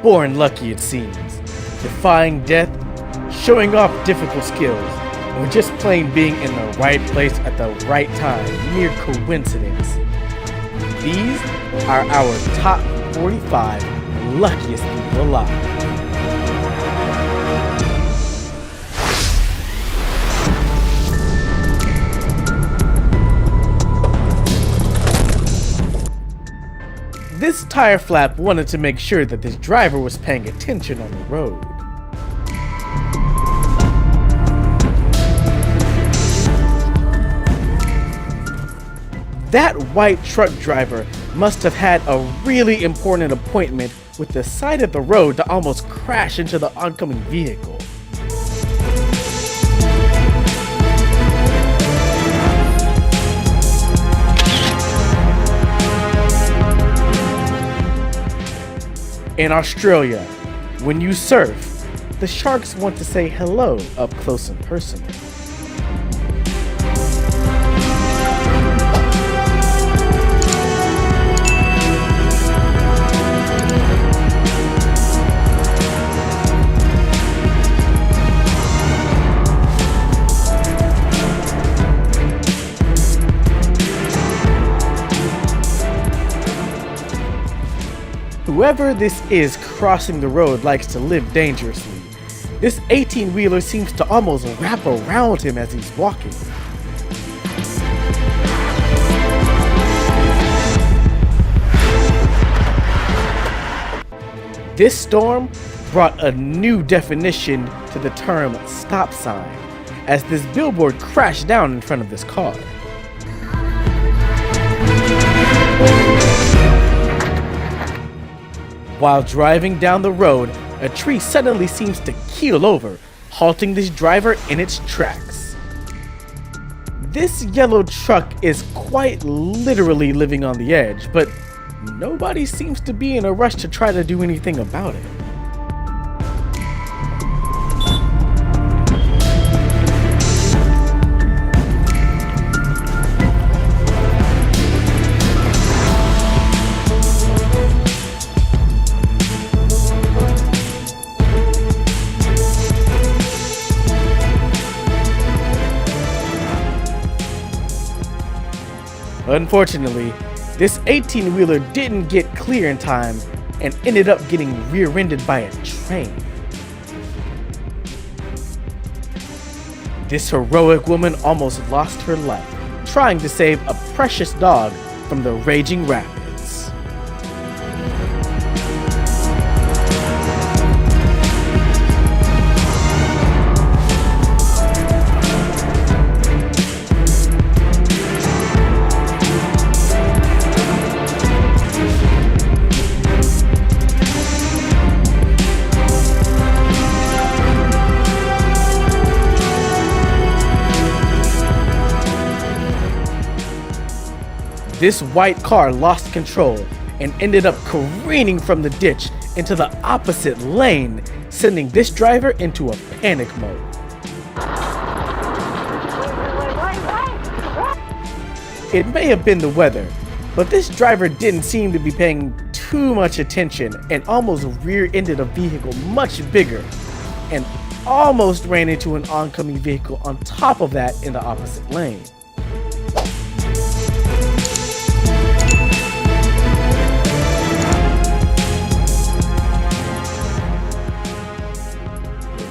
born lucky, it seems. Defying death, showing off difficult skills, or just plain being in the right place at the right time, mere coincidence. These are our top 45 luckiest people alive. This tire flap wanted to make sure that this driver was paying attention on the road. That white truck driver must have had a really important appointment with the side of the road to almost crash into the oncoming vehicle. In Australia, when you surf, the sharks want to say hello up close and personal. Whoever this is crossing the road likes to live dangerously. This 18-wheeler seems to almost wrap around him as he's walking. This storm brought a new definition to the term stop sign, as this billboard crashed down in front of this car. While driving down the road, a tree suddenly seems to keel over, halting this driver in its tracks. This yellow truck is quite literally living on the edge, but nobody seems to be in a rush to try to do anything about it. Unfortunately, this 18-wheeler didn't get clear in time and ended up getting rear-ended by a train. This heroic woman almost lost her life trying to save a precious dog from the raging rapids. This white car lost control and ended up careening from the ditch into the opposite lane, sending this driver into a panic mode. It may have been the weather, but this driver didn't seem to be paying too much attention and almost rear-ended a vehicle much bigger and almost ran into an oncoming vehicle on top of that in the opposite lane.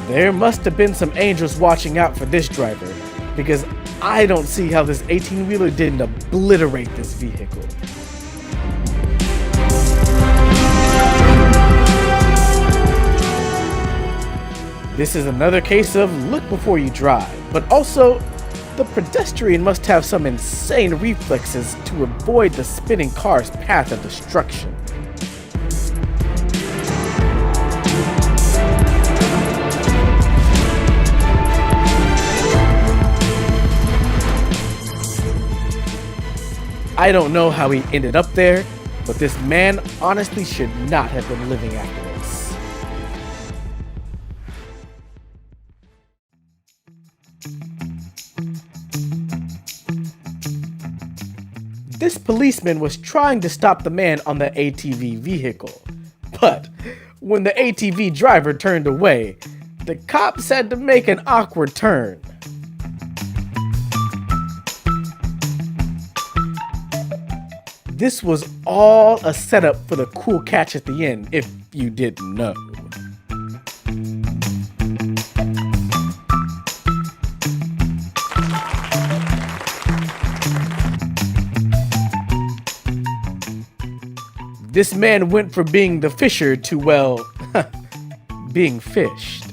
There must have been some angels watching out for this driver, because I don't see how this 18-wheeler didn't obliterate this vehicle. This is another case of look before you drive, but also the pedestrian must have some insane reflexes to avoid the spinning car's path of destruction. I don't know how he ended up there, but this man honestly should not have been living after this. This policeman was trying to stop the man on the ATV vehicle, but When the ATV driver turned away, the cops had to make an awkward turn. This was all a setup for the cool catch at the end, if you didn't know. This man went from being the fisher to, well, being fished.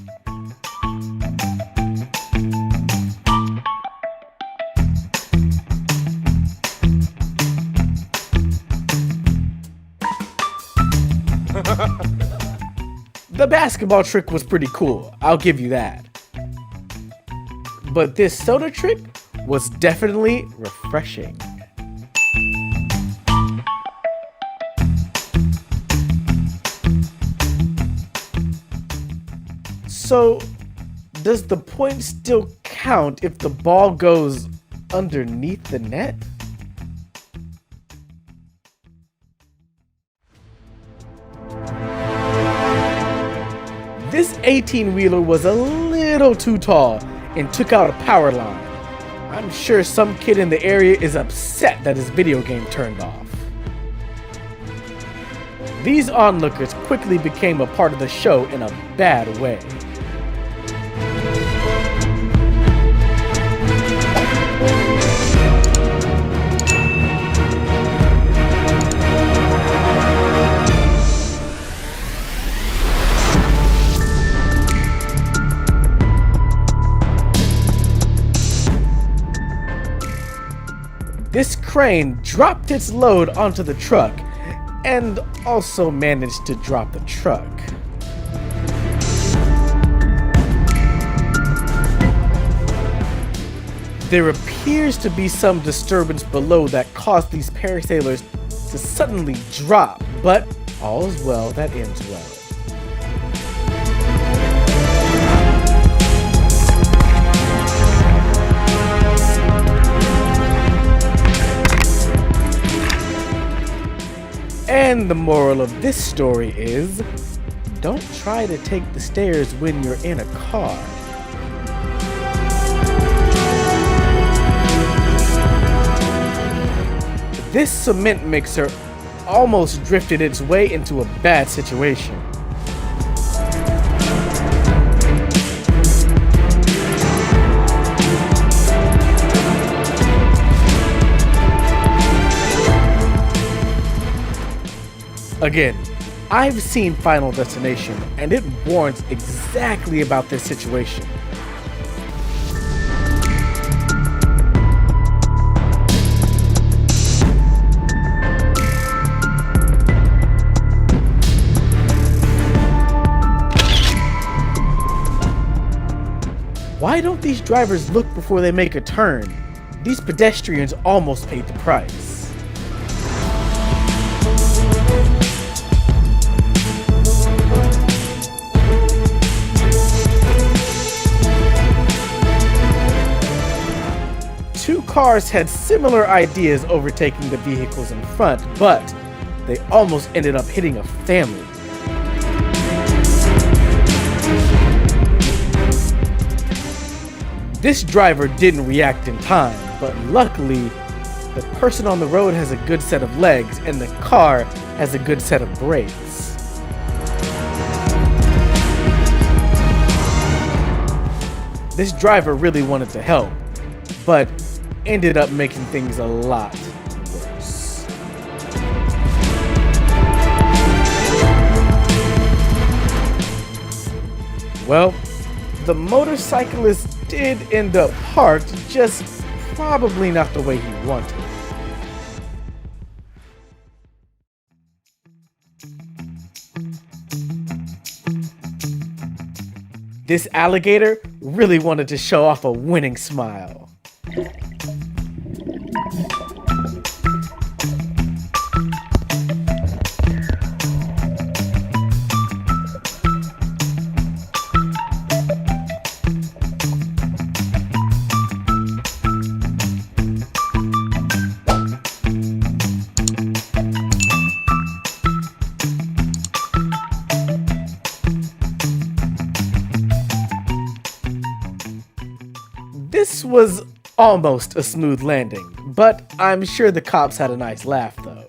The basketball trick was pretty cool, I'll give you that. But this soda trick was definitely refreshing. So, does the point still count if the ball goes underneath the net? This 18-wheeler was a little too tall and took out a power line. I'm sure some kid in the area is upset that his video game turned off. These onlookers quickly became a part of the show in a bad way. This crane dropped its load onto the truck and also managed to drop the truck. There appears to be some disturbance below that caused these parasailers to suddenly drop, but all is well that ends well. And the moral of this story is, don't try to take the stairs when you're in a car. This cement mixer almost drifted its way into a bad situation. Again, I've seen Final Destination, and it warns exactly about this situation. Why don't these drivers look before they make a turn? These pedestrians almost paid the price. Two cars had similar ideas overtaking the vehicles in front, but they almost ended up hitting a family. This driver didn't react in time, but luckily, the person on the road has a good set of legs and the car has a good set of brakes. This driver really wanted to help, but ended up making things a lot worse. Well, the motorcyclist did end up parked, just probably not the way he wanted. This alligator really wanted to show off a winning smile. This was almost a smooth landing, but I'm sure the cops had a nice laugh though.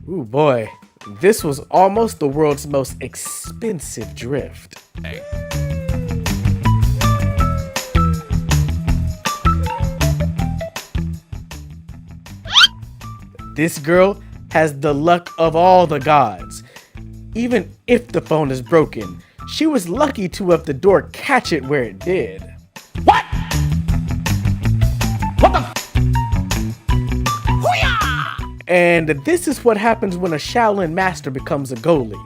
Ooh boy, this was almost the world's most expensive drift. This girl has the luck of all the gods. Even if the phone is broken, she was lucky to have the door catch it where it did. What? What the? Hoo-yah! And this is what happens when a Shaolin master becomes a goalie.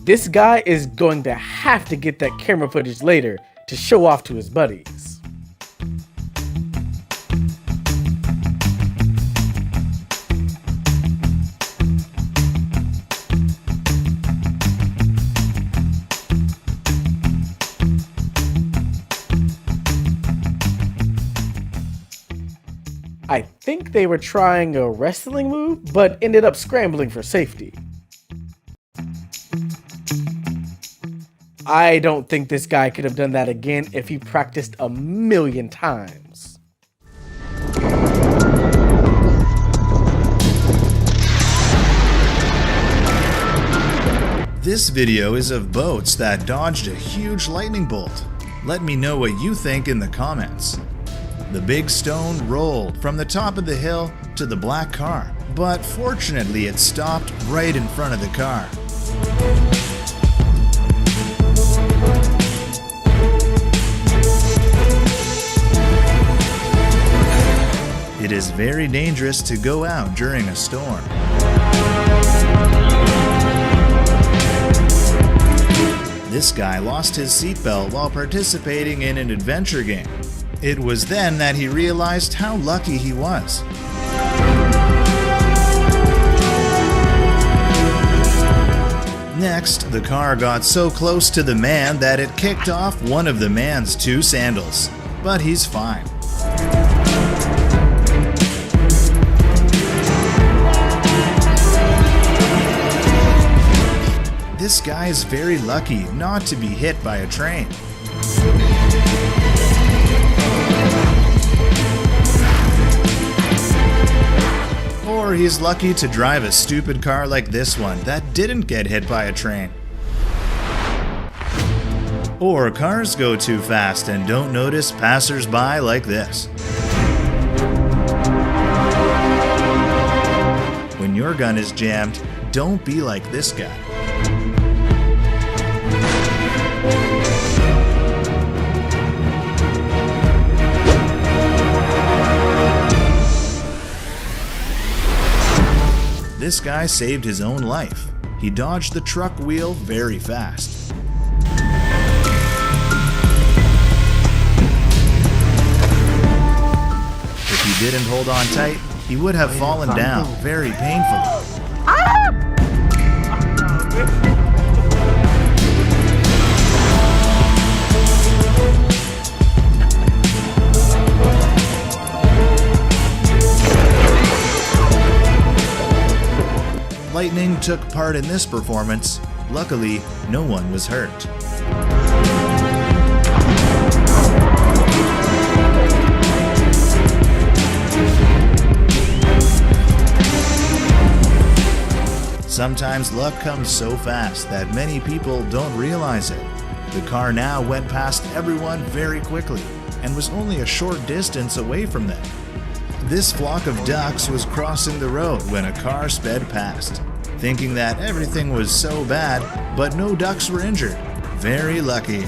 This guy is going to have to get that camera footage later to show off to his buddies. I think they were trying a wrestling move, but ended up scrambling for safety. I don't think this guy could have done that again if he practiced 1,000,000 times. This video is of boats that dodged a huge lightning bolt. Let me know what you think in the comments. The big stone rolled from the top of the hill to the black car, but fortunately it stopped right in front of the car. It is very dangerous to go out during a storm. This guy lost his seatbelt while participating in an adventure game. It was then that he realized how lucky he was. Next, the car got so close to the man that it kicked off one of the man's 2 sandals. But he's fine. This guy is very lucky not to be hit by a train. Or he's lucky to drive a stupid car like this one that didn't get hit by a train. Or cars go too fast and don't notice passers-by like this. When your gun is jammed, don't be like this guy. This guy saved his own life. He dodged the truck wheel very fast. If he didn't hold on tight, he would have fallen down very painfully. Lightning took part in this performance. Luckily, no one was hurt. Sometimes luck comes so fast that many people don't realize it. The car now went past everyone very quickly and was only a short distance away from them. This flock of ducks was crossing the road when a car sped past, thinking that everything was so bad, but no ducks were injured. Very lucky.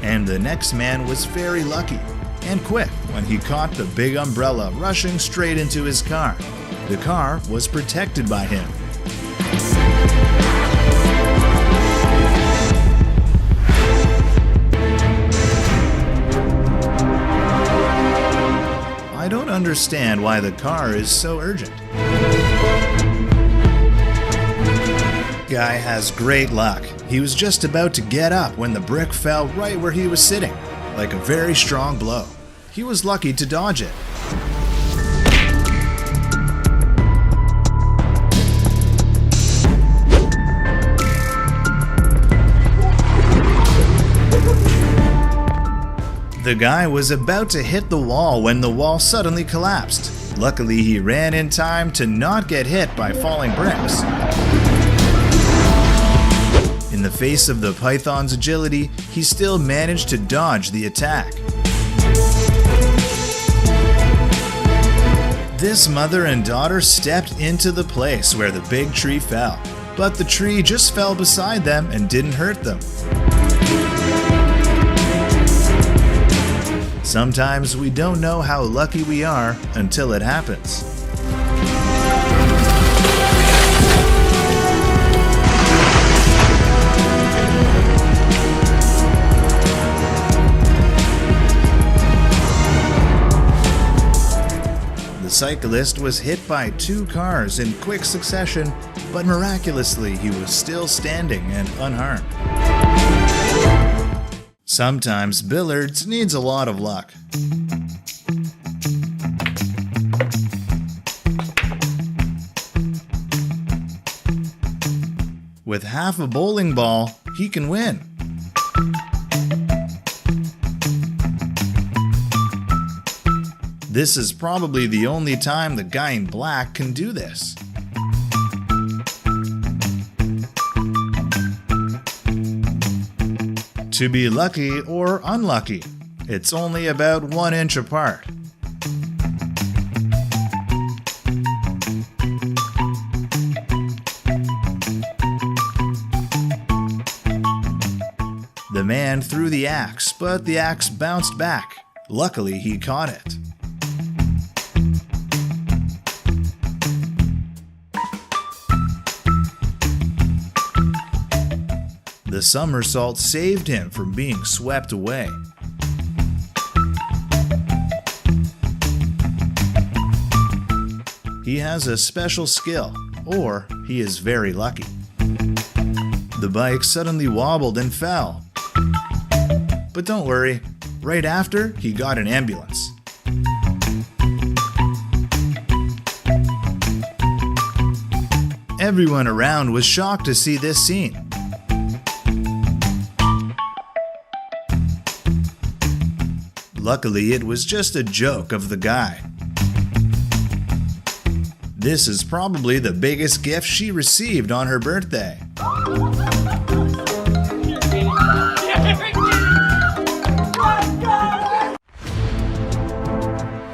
And the next man was very lucky and quick when he caught the big umbrella rushing straight into his car. The car was protected by him. I don't understand why the car is so urgent. Guy has great luck. He was just about to get up when the brick fell right where he was sitting, like a very strong blow. He was lucky to dodge it. The guy was about to hit the wall when the wall suddenly collapsed. Luckily, he ran in time to not get hit by falling bricks. In the face of the python's agility, he still managed to dodge the attack. This mother and daughter stepped into the place where the big tree fell, but the tree just fell beside them and didn't hurt them. Sometimes we don't know how lucky we are until it happens. The cyclist was hit by 2 cars in quick succession, but miraculously he was still standing and unharmed. Sometimes billiards needs a lot of luck. With half a bowling ball, he can win. This is probably the only time the guy in black can do this. To be lucky or unlucky, it's only about 1 inch apart. The man threw the axe, but the axe bounced back. Luckily, he caught it. The somersault saved him from being swept away. He has a special skill, or he is very lucky. The bike suddenly wobbled and fell. But don't worry, right after, he got an ambulance. Everyone around was shocked to see this scene. Luckily, it was just a joke of the guy. This is probably the biggest gift she received on her birthday.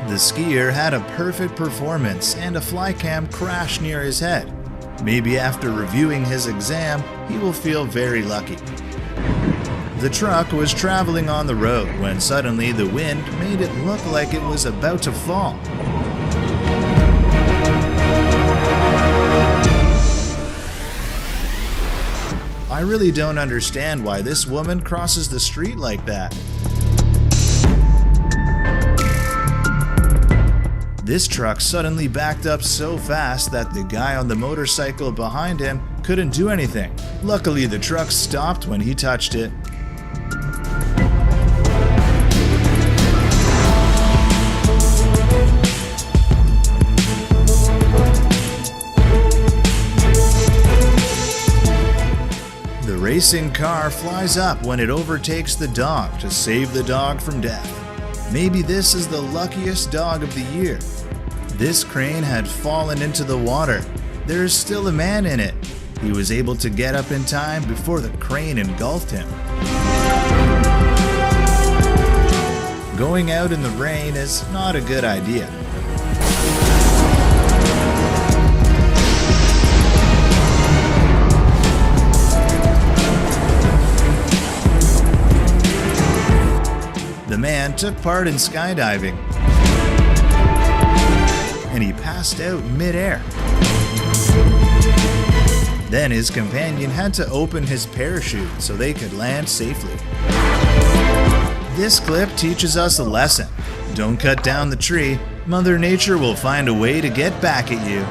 The skier had a perfect performance and a flycam crashed near his head. Maybe after reviewing his exam, he will feel very lucky. The truck was traveling on the road when suddenly the wind made it look like it was about to fall. I really don't understand why this woman crosses the street like that. This truck suddenly backed up so fast that the guy on the motorcycle behind him couldn't do anything. Luckily, the truck stopped when he touched it. The racing car flies up when it overtakes the dog to save the dog from death. Maybe this is the luckiest dog of the year. This crane had fallen into the water. There is still a man in it. He was able to get up in time before the crane engulfed him. Going out in the rain is not a good idea. The man took part in skydiving, and he passed out mid-air. Then his companion had to open his parachute so they could land safely. This clip teaches us a lesson. Don't cut down the tree. Mother Nature will find a way to get back at you.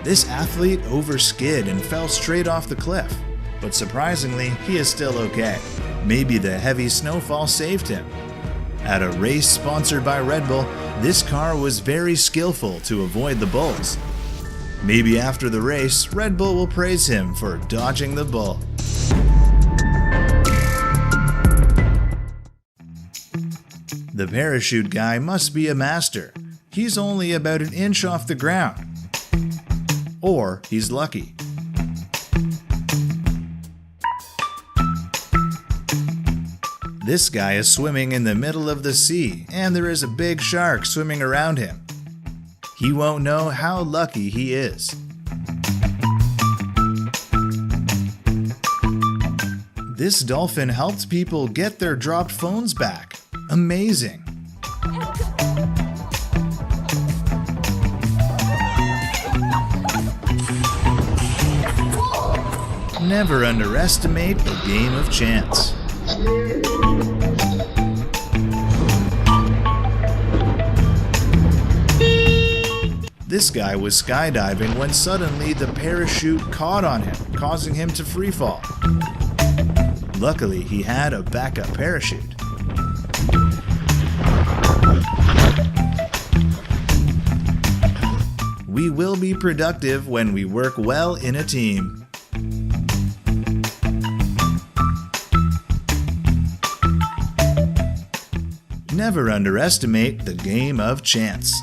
This athlete overskid and fell straight off the cliff, but surprisingly, he is still okay. Maybe the heavy snowfall saved him. At a race sponsored by Red Bull, this car was very skillful to avoid the bulls. Maybe after the race, Red Bull will praise him for dodging the bull. The parachute guy must be a master. He's only about an inch off the ground. Or he's lucky. This guy is swimming in the middle of the sea, and there is a big shark swimming around him. He won't know how lucky he is. This dolphin helped people get their dropped phones back. Amazing. Never underestimate the game of chance. This guy was skydiving when suddenly the parachute caught on him, causing him to free fall. Luckily, he had a backup parachute. We will be productive when we work well in a team. Never underestimate the game of chance.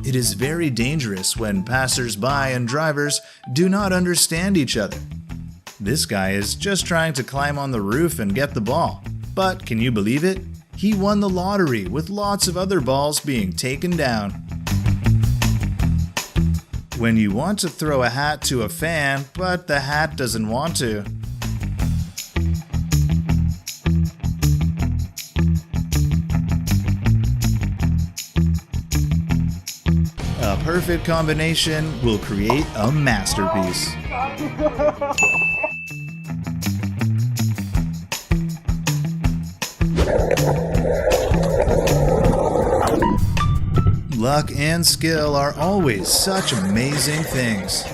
It is very dangerous when passers-by and drivers do not understand each other. This guy is just trying to climb on the roof and get the ball. But can you believe it? He won the lottery with lots of other balls being taken down. When you want to throw a hat to a fan, but the hat doesn't want to. A perfect combination will create a masterpiece. Luck and skill are always such amazing things.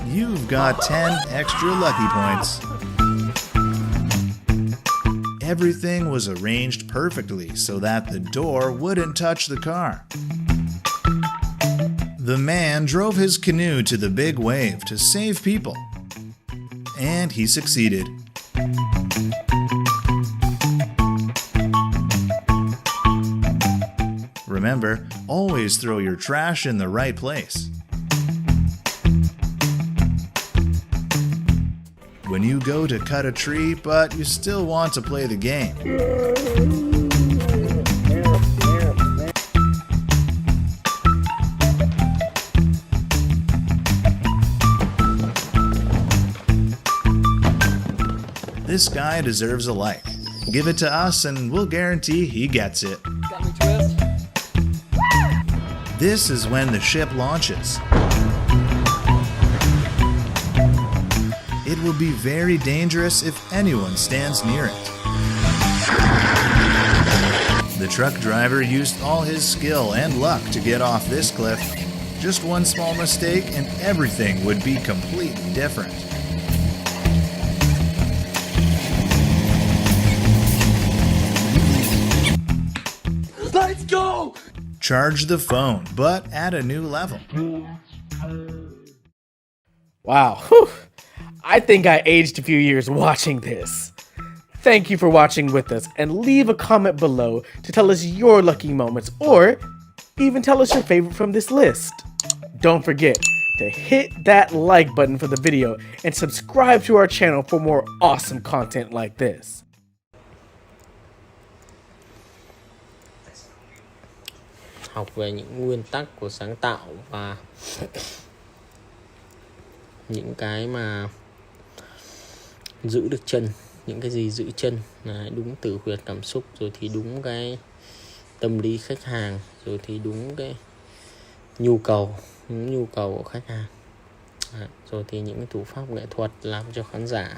You've got 10 extra lucky points. Everything was arranged perfectly so that the door wouldn't touch the car. The man drove his canoe to the big wave to save people. And he succeeded. Remember, always throw your trash in the right place. When you go to cut a tree, but you still want to play the game. This guy deserves a like. Give it to us and we'll guarantee he gets it. Got me twist. This is when the ship launches. It will be very dangerous if anyone stands near it. The truck driver used all his skill and luck to get off this cliff. Just one small mistake and everything would be completely different. Let's go! Charge the phone, but at a new level. Wow, whew. I think I aged a few years watching this. Thank you for watching with us, and leave a comment below to tell us your lucky moments, or even tell us your favorite from this list. Don't forget to hit that like button for the video and subscribe to our channel for more awesome content like this. Học về những nguyên tắc của sáng tạo và những cái mà giữ được chân, những cái gì giữ chân là đúng từ huyệt cảm xúc, rồi thì đúng cái tâm lý khách hàng, rồi thì đúng cái nhu cầu của khách hàng. Rồi thì những cái thủ pháp nghệ thuật làm cho khán giả